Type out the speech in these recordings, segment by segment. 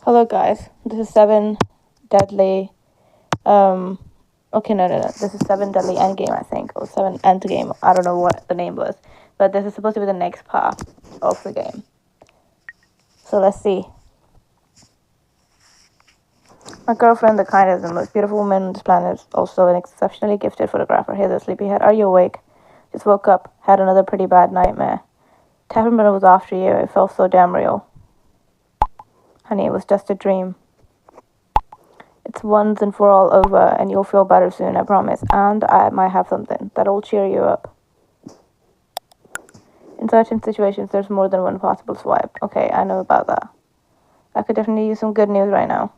Hello, guys. This is Seven Deadly. Um. Okay, no. This is Seven Deadly Endgame, I think, or Seven Endgame. I don't know what the name was, but this is supposed to be the next part of the game. So let's see. My girlfriend, the kindest and most beautiful woman on this planet, is also an exceptionally gifted photographer. Hey there, sleepyhead. Are you awake? Just woke up. Had another pretty bad nightmare. Taffin was after you. It felt so damn real. Honey, it was just a dream. It's once and for all over, and you'll feel better soon, I promise. And I might have something that'll cheer you up. In certain situations, there's more than one possible swipe. Okay, I know about that. I could definitely use some good news right now.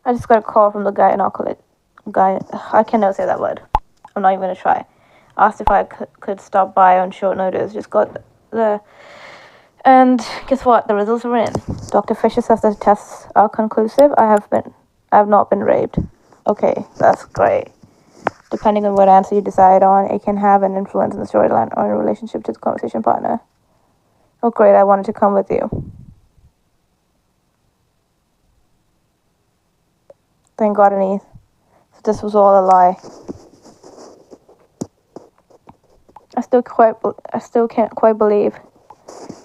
I just got a call from the guy. I cannot say that word. I'm not even gonna try. Asked if I could stop by on short notice. Just got the. And guess what? The results are in. Dr. Fisher says the tests are conclusive. I have not been raped. Okay, that's great. Depending on what answer you decide on, it can have an influence on the storyline or in relationship to the conversation partner. Oh, great, I wanted to come with you. Thank God, Anise. So this was all a lie. I still can't quite believe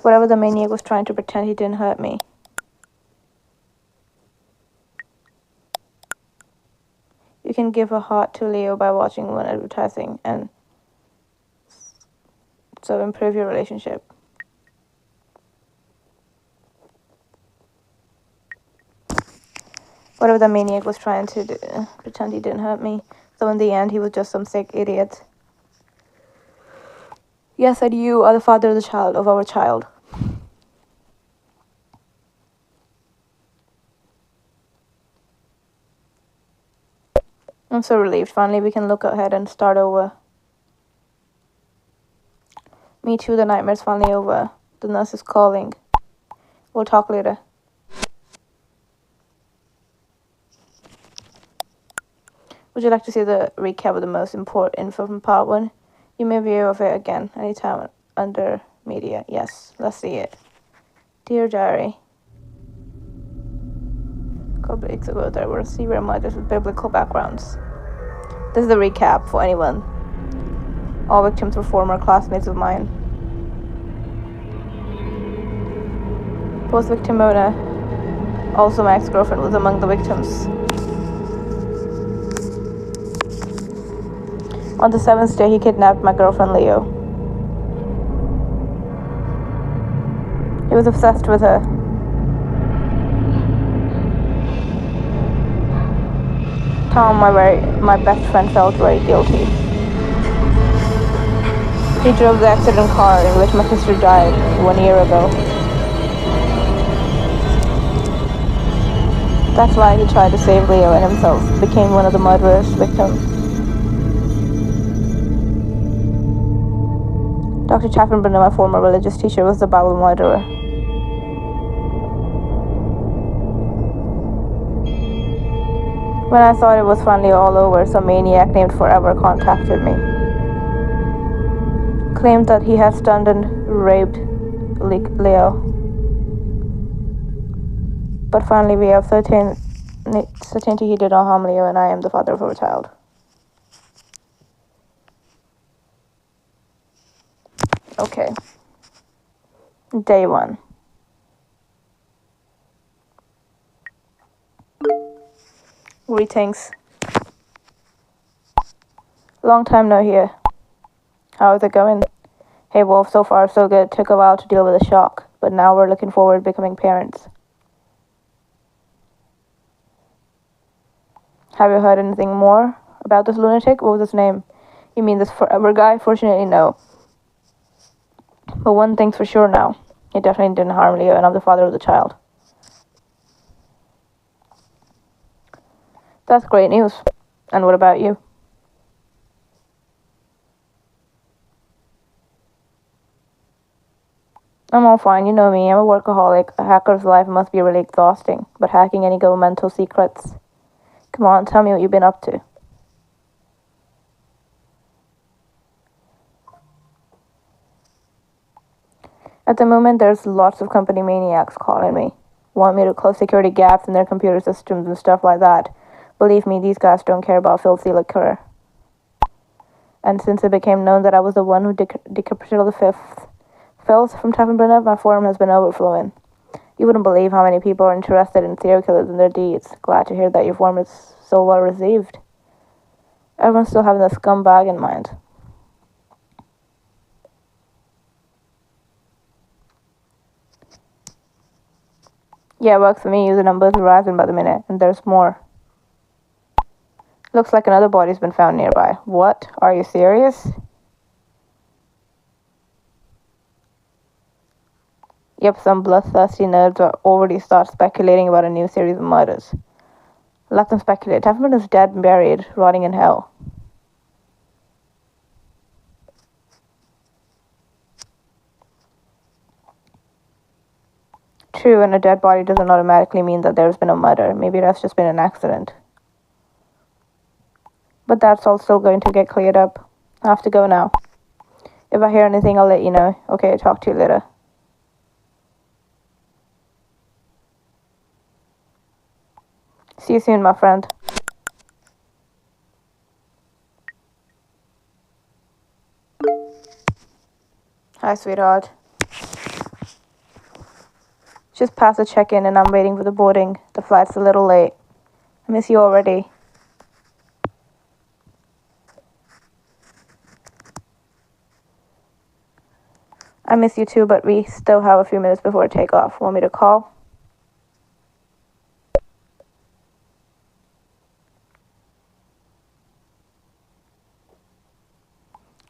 whatever the maniac was trying to pretend he didn't hurt me. You can give a heart to Leo by watching one advertising and so improve your relationship. Whatever the maniac was trying to pretend he didn't hurt me. So in the end, he was just some sick idiot. Yes, and you are the father of our child. I'm so relieved. Finally, we can look ahead and start over. Me too, the nightmare's finally over. The nurse is calling. We'll talk later. Would you like to see the recap of the most important info from part 1? You may view of it again anytime under media. Yes, let's see it. Dear Diary. A couple weeks ago, there were severe murders with biblical backgrounds. This is the recap for anyone. All victims were former classmates of mine. Post-victim Mona, also my ex-girlfriend, was among the victims. On the 7th day, he kidnapped my girlfriend Leo. He was obsessed with her. Tom, my best friend, felt very guilty. He drove the accident car in which my sister died 1 year ago. That's why he tried to save Leo and himself became one of the murderous victims. Dr. Chaffin, my former religious teacher, was the Bible murderer. When I thought it was finally all over, some maniac named Forever contacted me. Claimed that he had stunned and raped Leo. But finally we have certainty he did not harm Leo, and I am the father of our child. Okay. Day 1. Greetings. Long time no hear. How is it going? Hey Wolf, so far so good. Took a while to deal with the shock, but now we're looking forward to becoming parents. Have you heard anything more about this lunatic? What was his name? You mean this Forever guy? Fortunately, no. But one thing's for sure now. He definitely didn't harm Leo, and I'm the father of the child. That's great news. And what about you? I'm all fine, you know me. I'm a workaholic. A hacker's life must be really exhausting. But hacking any governmental secrets? Come on, tell me what you've been up to. At the moment, there's lots of company maniacs calling me. Want me to close security gaps in their computer systems and stuff like that. Believe me, these guys don't care about filthy liquor. And since it became known that I was the one who decapitated the fifth filth from Tavern Brenna, my forum has been overflowing. You wouldn't believe how many people are interested in serial killers and their deeds. Glad to hear that your forum is so well received. Everyone's still having the scumbag in mind. Yeah, it works for me. User numbers are rising by the minute, and there's more. Looks like another body's been found nearby. What? Are you serious? Yep, some bloodthirsty nerds are already start speculating about a new series of murders. Let them speculate. Tavern is dead and buried, rotting in hell. True, and a dead body doesn't automatically mean that there's been a murder. Maybe that's just been an accident. But that's all still going to get cleared up. I have to go now. If I hear anything, I'll let you know. Okay, talk to you later. See you soon, my friend. Hi, sweetheart. Just past the check-in and I'm waiting for the boarding. The flight's a little late. I miss you already. I miss you too, but we still have a few minutes before takeoff. Want me to call?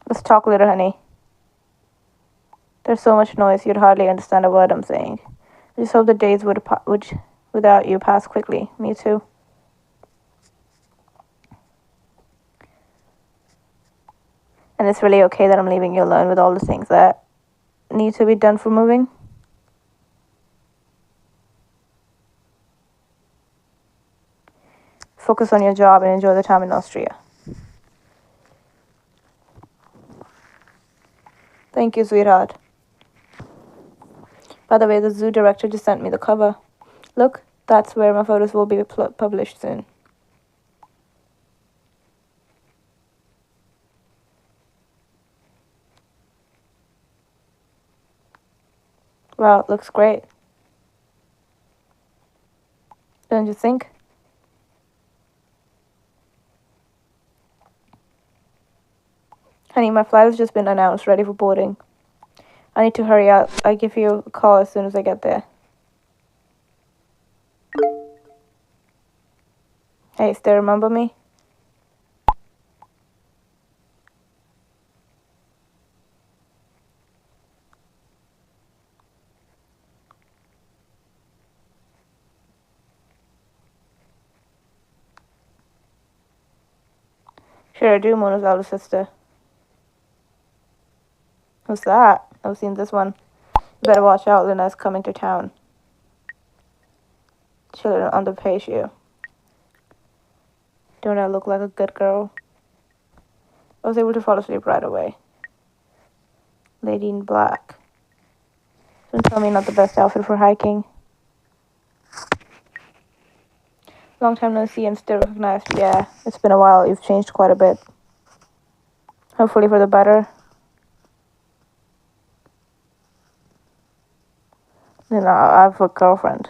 Let's talk later, honey. There's so much noise, you'd hardly understand a word I'm saying. I just hope the days without you pass quickly. Me too. And it's really okay that I'm leaving you alone with all the things that need to be done for moving. Focus on your job and enjoy the time in Austria. Thank you, sweetheart. By the way, the zoo director just sent me the cover. Look, that's where my photos will be published soon. Wow, it looks great. Don't you think? Honey, my flight has just been announced, ready for boarding. I need to hurry up. I'll give you a call as soon as I get there. Hey, still remember me? Sure I do, Mona's older sister. Who's that? I've seen this one. You better watch out, Luna's coming to town. Children underpay you. Don't I look like a good girl? I was able to fall asleep right away. Lady in black. Don't tell me not the best outfit for hiking. Long time no see and still recognized. Yeah, it's been a while. You've changed quite a bit. Hopefully for the better. You know, I have a girlfriend.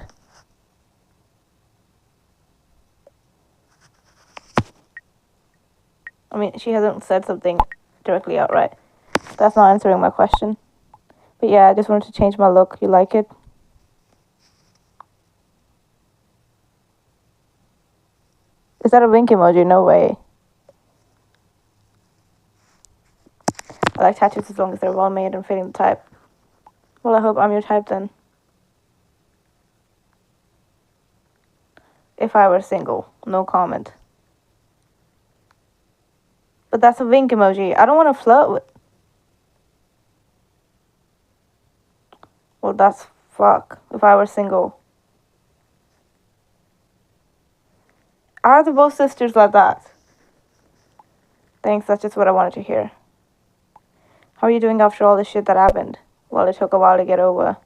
I mean, she hasn't said something directly outright. That's not answering my question. But yeah, I just wanted to change my look. You like it? Is that a wink emoji? No way. I like tattoos as long as they're well made and fitting the type. Well, I hope I'm your type then. If I were single. No comment. But that's a wink emoji. I don't want to flirt with... Well, that's fuck. If I were single. Are the both sisters like that? Thanks, that's just what I wanted to hear. How are you doing after all the shit that happened? Well, it took a while to get over,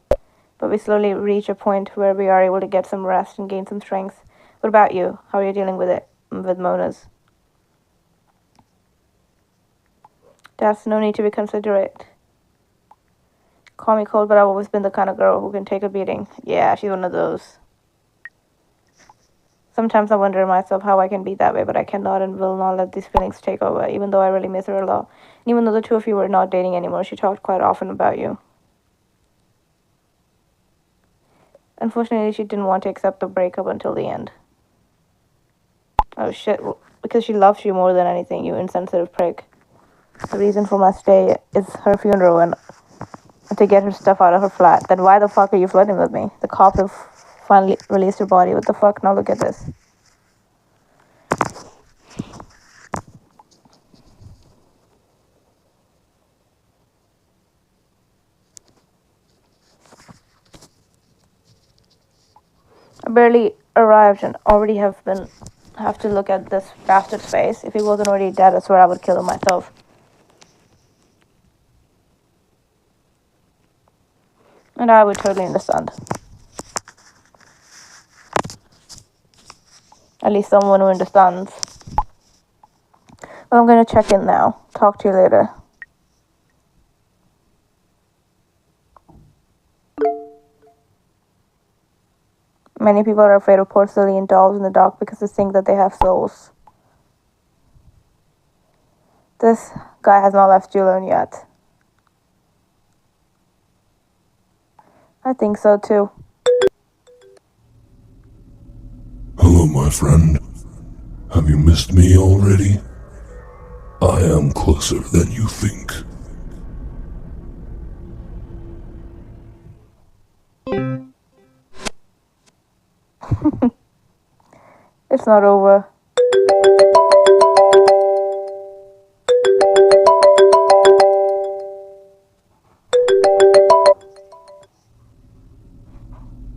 but we slowly reach a point where we are able to get some rest and gain some strength. What about you? How are you dealing with it? With Mona's? There's no need to be considerate. Call me cold, but I've always been the kind of girl who can take a beating. Yeah, she's one of those. Sometimes I wonder myself how I can be that way, but I cannot and will not let these feelings take over, even though I really miss her a lot. And even though the two of you were not dating anymore, she talked quite often about you. Unfortunately, she didn't want to accept the breakup until the end. Oh shit, because she loves you more than anything, you insensitive prick. The reason for my stay is her funeral and to get her stuff out of her flat. Then why the fuck are you flirting with me? The cops have finally released her body. What the fuck? Now look at this. I barely arrived and already have to look at this bastard's face. If he wasn't already dead, I swear I would kill him myself. And I would totally understand. At least someone who understands. Well, I'm gonna check in now. Talk to you later. Many people are afraid of porcelain dolls in the dark because they think that they have souls. This guy has not left you alone yet. I think so too. Hello, my friend. Have you missed me already? I am closer than you think. It's not over.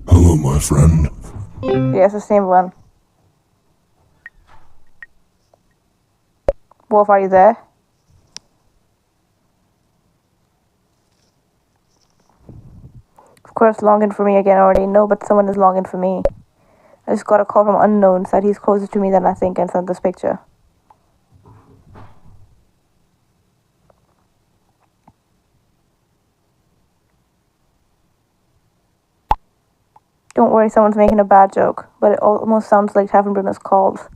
Hello, my friend. Yes, the same one. Wolf, are you there? Of course, longing for me again already. No, but someone is longing for me. I just got a call from unknown, said he's closer to me than I think, and sent this picture. Don't worry, someone's making a bad joke, but it almost sounds like Tavern Bruno's called.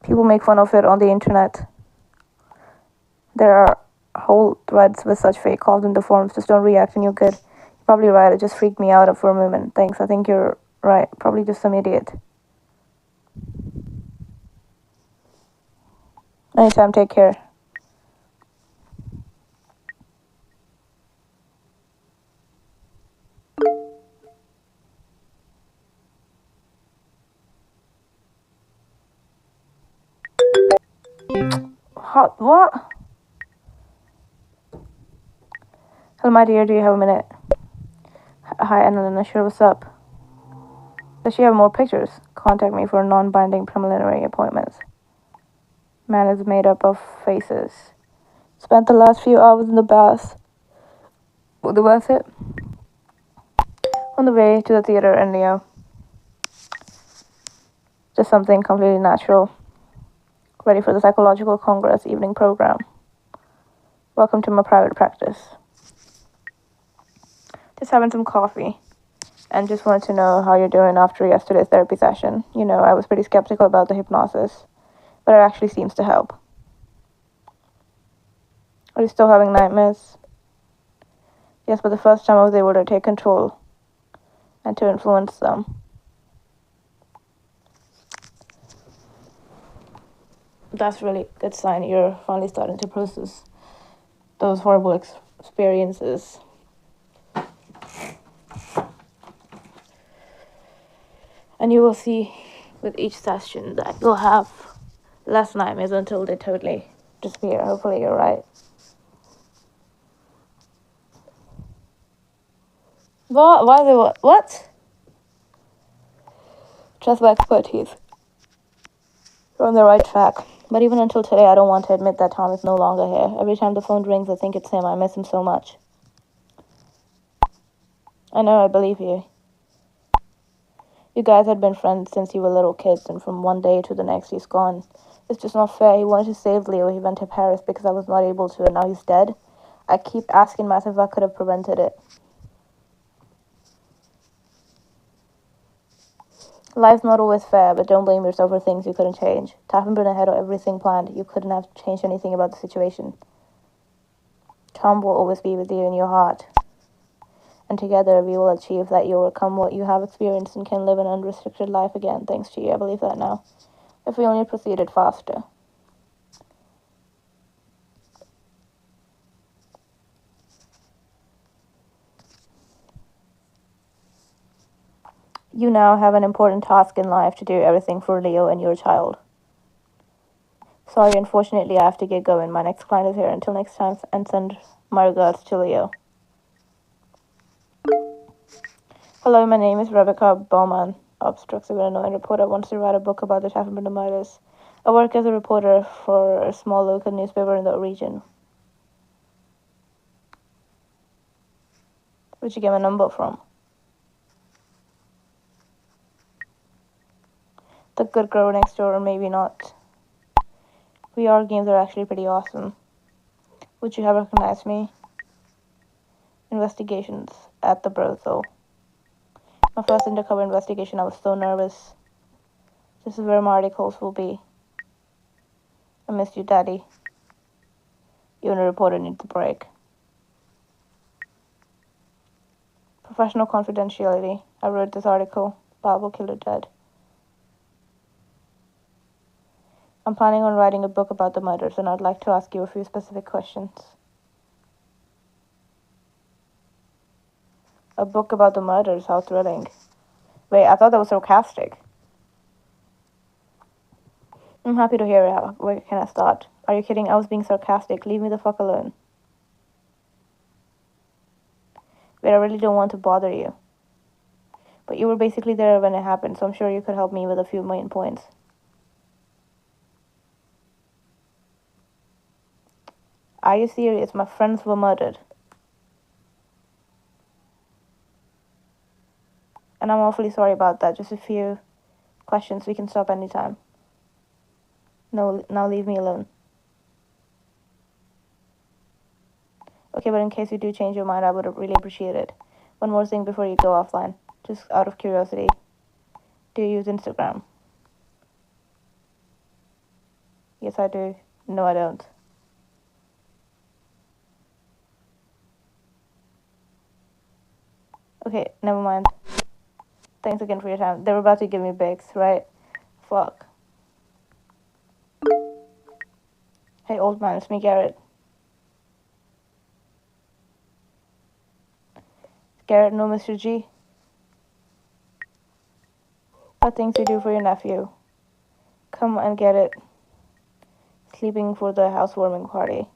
People make fun of it on the internet. There are whole threads with such fake calls in the forums. Just don't react and you're good. You're probably right, it just freaked me out for a moment. Thanks, I think you're right. Probably just some idiot. Anytime, take care. What? Hello, my dear, do you have a minute? Hi, Annalena, sure, what's up? Does she have more pictures? Contact me for non-binding preliminary appointments. Man is made up of faces. Spent the last few hours in the bath. Was it worth it? On the way to the theater in Leo. Just something completely natural. Ready for the Psychological Congress evening program. Welcome to my private practice. Just having some coffee. And just wanted to know how you're doing after yesterday's therapy session. You know, I was pretty skeptical about the hypnosis, but it actually seems to help. Are you still having nightmares? Yes, but the first time I was able to take control and to influence them. That's really a good sign. You're finally starting to process those horrible experiences. And you will see with each session that you'll have less nightmares until they totally disappear. Hopefully you're right. What? Why the what? Trust my expertise. You're on the right track. But even until today, I don't want to admit that Tom is no longer here. Every time the phone rings, I think it's him. I miss him so much. I know, I believe you. You guys had been friends since you were little kids, and from one day to the next, he's gone. It's just not fair. He wanted to save Leo. He went to Paris because I was not able to, and now he's dead. I keep asking myself if I could have prevented it. Life's not always fair, but don't blame yourself for things you couldn't change. Taffin been ahead of everything planned. You couldn't have changed anything about the situation. Tom will always be with you in your heart. And together we will achieve that. You overcome what you have experienced and can live an unrestricted life again. Thanks to you, I believe that now. If we only proceeded faster. You now have an important task in life to do everything for Leo and your child. Sorry, unfortunately, I have to get going. My next client is here. Until next time, and send my regards to Leo. Hello, my name is Rebecca Bowman, obstetrics Illinois reporter. Wants to write a book about the Taffin murders. I work as a reporter for a small local newspaper in the region. Where'd you get my number from? The good girl next door, or maybe not. VR games are actually pretty awesome. Would you have recognized me? Investigations at the brothel. My first undercover investigation, I was so nervous. This is where my articles will be. I missed you, Daddy. You and a reporter need the break. Professional confidentiality. I wrote this article. Bible killer dead. I'm planning on writing a book about the murders, and I'd like to ask you a few specific questions. A book about the murders? How thrilling. Wait, I thought that was sarcastic. I'm happy to hear it. Where can I start? Are you kidding? I was being sarcastic. Leave me the fuck alone. Wait, I really don't want to bother you. But you were basically there when it happened, so I'm sure you could help me with a few main points. Are you serious? My friends were murdered. And I'm awfully sorry about that. Just a few questions. We can stop anytime. No, now leave me alone. Okay, but in case you do change your mind, I would really appreciate it. One more thing before you go offline. Just out of curiosity. Do you use Instagram? Yes, I do. No, I don't. Okay, never mind. Thanks again for your time. They were about to give me bigs, right? Fuck. Hey, old man, it's me, Garrett. Garrett, no, Mr. G. What things you do for your nephew? Come and get it. Sleeping for the housewarming party.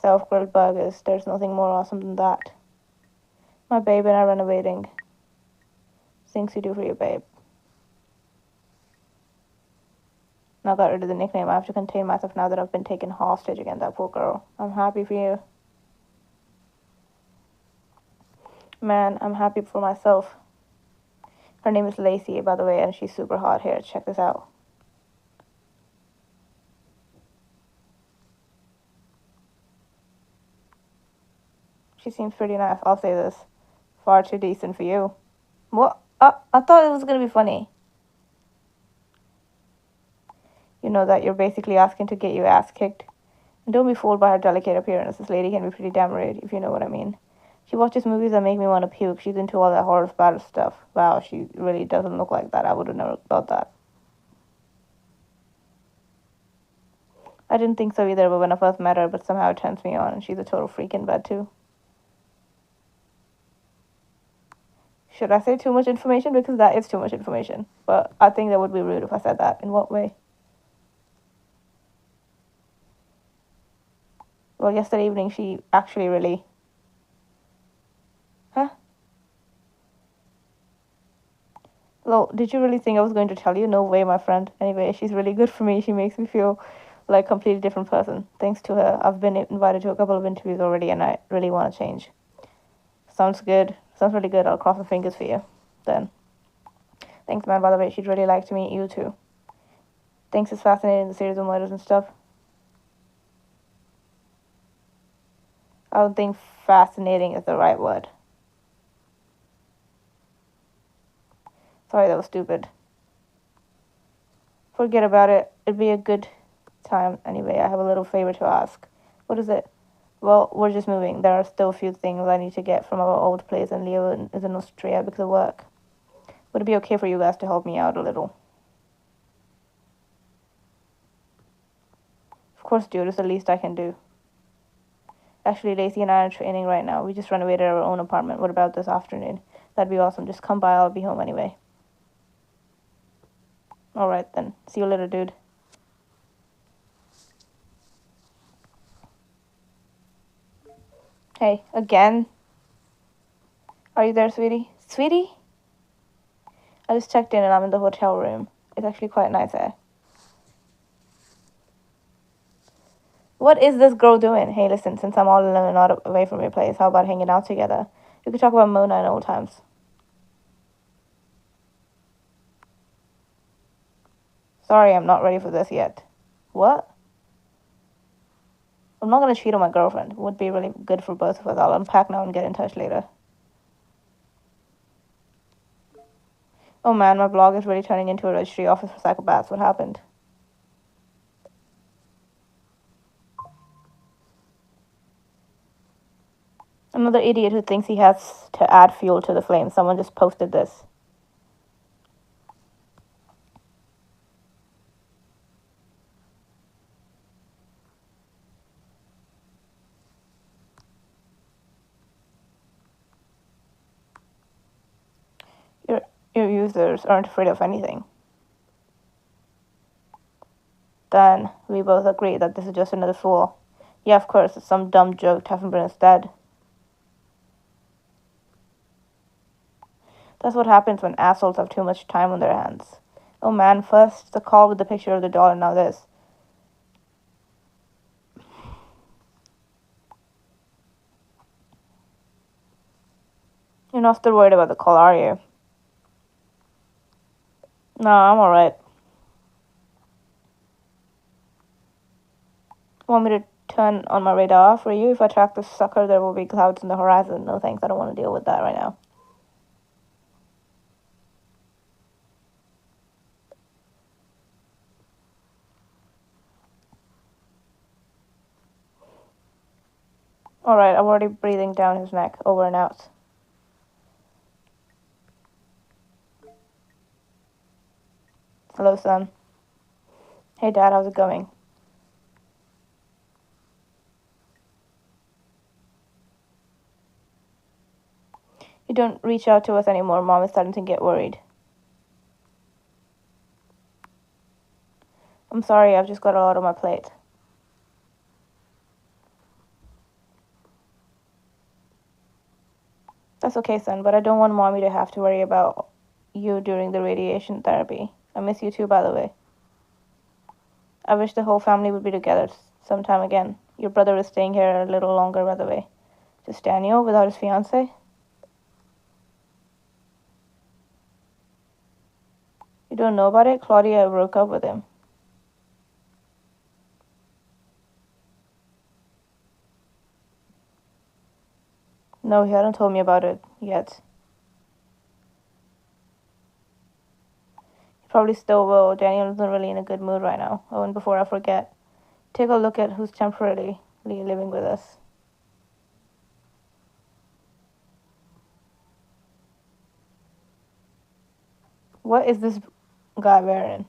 Self-grilled burgers. There's nothing more awesome than that. My babe and I renovating. Things you do for your babe. Now got rid of the nickname. I have to contain myself now that I've been taken hostage again. That poor girl. I'm happy for you. Man, I'm happy for myself. Her name is Lacey, by the way, and she's super hot. Here, check this out. She seems pretty nice. I'll say this. Far too decent for you. What? I thought it was gonna be funny. You know that you're basically asking to get your ass kicked. And don't be fooled by her delicate appearance. This lady can be pretty damn rude, if you know what I mean. She watches movies that make me want to puke. She's into all that horror splatter stuff. Wow, she really doesn't look like that. I would have never thought that. I didn't think so either, but when I first met her, but somehow it turns me on, and she's a total freak in bed too. Should I say too much information? Because that is too much information. But I think that would be rude if I said that. In what way? Well, yesterday evening she actually really... Huh? Well, did you really think I was going to tell you? No way, my friend. Anyway, she's really good for me. She makes me feel like a completely different person. Thanks to her, I've been invited to a couple of interviews already, and I really want to change. Sounds good. Sounds really good. I'll cross my fingers for you. Then. Thanks, man. By the way, she'd really like to meet you too. Thanks, it's fascinating, the series of murders and stuff. I don't think fascinating is the right word. Sorry, that was stupid. Forget about it. It'd be a good time anyway. I have a little favor to ask. What is it? Well, we're just moving. There are still a few things I need to get from our old place, and Leo is in Austria because of work. Would it be okay for you guys to help me out a little? Of course, dude. It's the least I can do. Actually, Lacey and I are training right now. We just renovated our own apartment. What about this afternoon? That'd be awesome. Just come by. I'll be home anyway. Alright then. See you later, dude. Hey, again? Are you there, sweetie? Sweetie? I just checked in and I'm in the hotel room. It's actually quite nice here. What is this girl doing? Hey, listen, since I'm all alone and not away from your place, how about hanging out together? We could talk about Mona and old times. Sorry, I'm not ready for this yet. What? I'm not gonna cheat on my girlfriend. It would be really good for both of us. I'll unpack now and get in touch later. Oh man, my blog is really turning into a registry office for psychopaths. What happened? Another idiot who thinks he has to add fuel to the flame. Someone just posted this. Your, your users aren't afraid of anything. Then we both agree that this is just another fool. Yeah, of course, it's some dumb joke Teffenbrenner's dead. That's what happens when assholes have too much time on their hands. Oh man, first the call with the picture of the doll and now this. You're not still worried about the call, are you? No, I'm alright. Want me to turn on my radar for you? If I track this sucker, there will be clouds in the horizon. No thanks, I don't want to deal with that right now. Alright, I'm already breathing down his neck. Over and out. Hello, son. Hey, Dad, how's it going? You don't reach out to us anymore. Mom is starting to get worried. I'm sorry, I've just got a lot on my plate. That's okay, son, but I don't want Mommy to have to worry about you during the radiation therapy. I miss you too, by the way. I wish the whole family would be together sometime again. Your brother is staying here a little longer, by the way. Just Daniel without his fiance? You don't know about it? Claudia broke up with him. No, he hadn't told me about it yet. He probably still will. Daniel isn't really in a good mood right now. Oh, and before I forget, take a look at who's temporarily living with us. What is this guy wearing?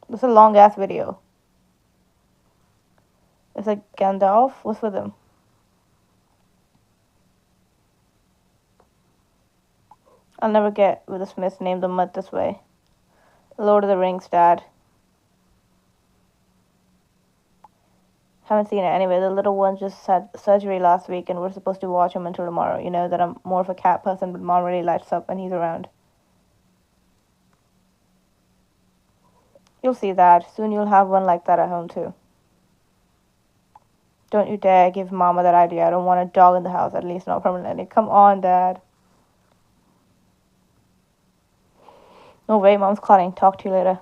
This is a long ass video. It's like Gandalf. What's with him? I'll never get with the Smiths named the mud this way. Lord of the Rings, Dad. Haven't seen it anyway. The little one just had surgery last week, and we're supposed to watch him until tomorrow. You know that I'm more of a cat person, but mom really lights up when he's around. You'll see that. Soon you'll have one like that at home too. Don't you dare give mama that idea. I don't want a dog in the house, at least not permanently. Come on, Dad. No way, mom's calling. Talk to you later.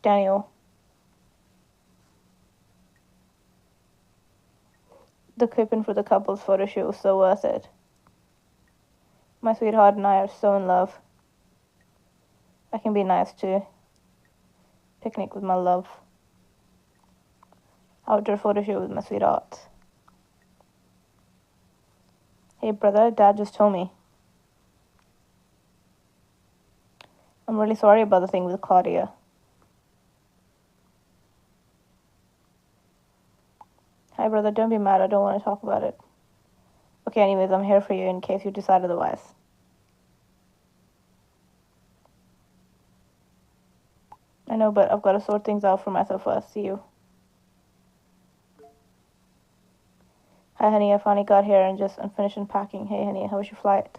Daniel. The coupon for the couple's photo shoot was so worth it. My sweetheart and I are so in love. I can be nice too. Picnic with my love. Outdoor photo shoot with my sweetheart. Hey brother, Dad just told me. I'm really sorry about the thing with Claudia. Hi brother, don't be mad. I don't want to talk about it. Okay, anyways, I'm here for you in case you decide otherwise. I know, but I've got to sort things out for myself first. See you. Hi honey, I finally got here and just finished unpacking. Hey honey, how was your flight?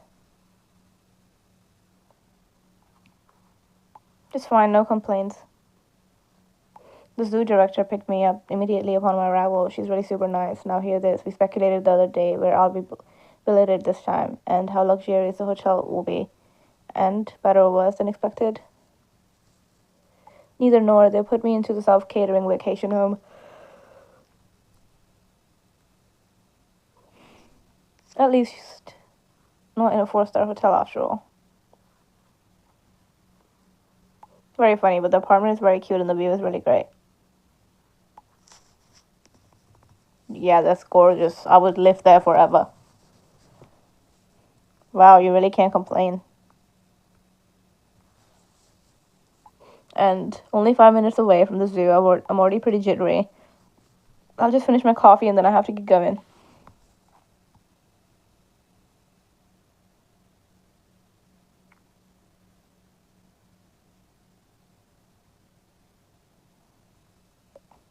Just fine, no complaints. The zoo director picked me up immediately upon my arrival. She's really super nice. Now hear this. We speculated the other day where I'll be billeted this time and how luxurious the hotel will be. And better or worse than expected? Neither nor. They put me into the self-catering vacation home. At least not in a 4-star hotel after all. Very funny, but the apartment is very cute and the view is really great. Yeah, that's gorgeous. I would live there forever. Wow, you really can't complain. And only 5 minutes away from the zoo. I'm already pretty jittery. I'll just finish my coffee and then I have to get going.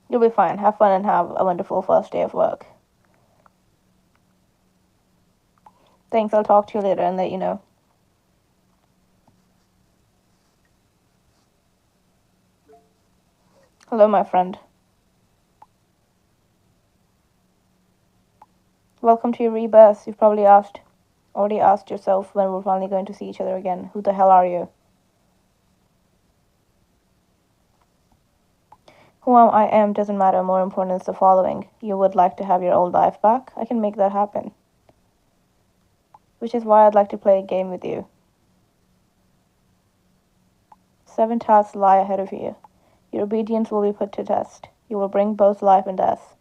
You'll be fine. Have fun and have a wonderful first day of work. Thanks, I'll talk to you later and let you know. Hello, my friend. Welcome to your rebirth. You've probably already asked yourself when we're finally going to see each other again. Who the hell are you? Who I am doesn't matter. More important is the following. You would like to have your old life back? I can make that happen. Which is why I'd like to play a game with you. 7 tasks lie ahead of you. Your obedience will be put to test. You will bring both life and death.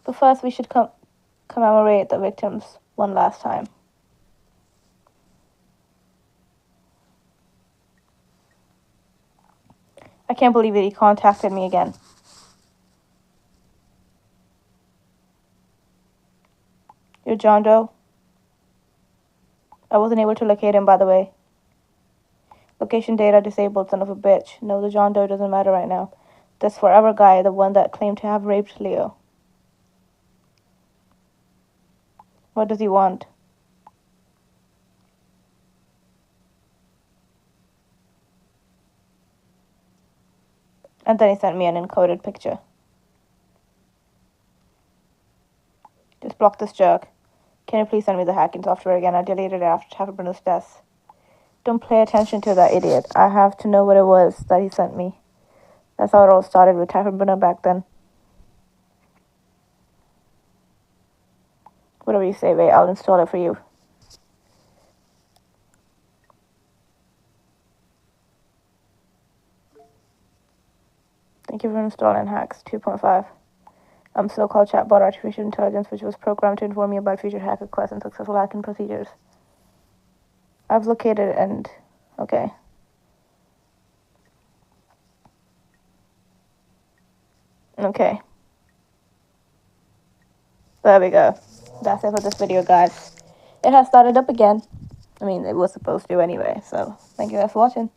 But first, we should commemorate the victims one last time. I can't believe it. He contacted me again. You're John Doe? I wasn't able to locate him, by the way. Location data disabled, son of a bitch. No, the John Doe doesn't matter right now. This forever guy, the one that claimed to have raped Leo. What does he want? And then he sent me an encoded picture. Just block this jerk. Can you please send me the hacking software again? I deleted it after Taffy death. Don't pay attention to that idiot. I have to know what it was that he sent me. That's how it all started with Taffy back then. Whatever you say, wait, I'll install it for you. Thank you for installing Hacks 2.5. So-called chatbot artificial intelligence, which was programmed to inform you about future hack requests and successful hacking procedures. I've located and... okay. Okay. There we go. That's it for this video, guys. It has started up again. I mean, it was supposed to anyway. So thank you guys for watching.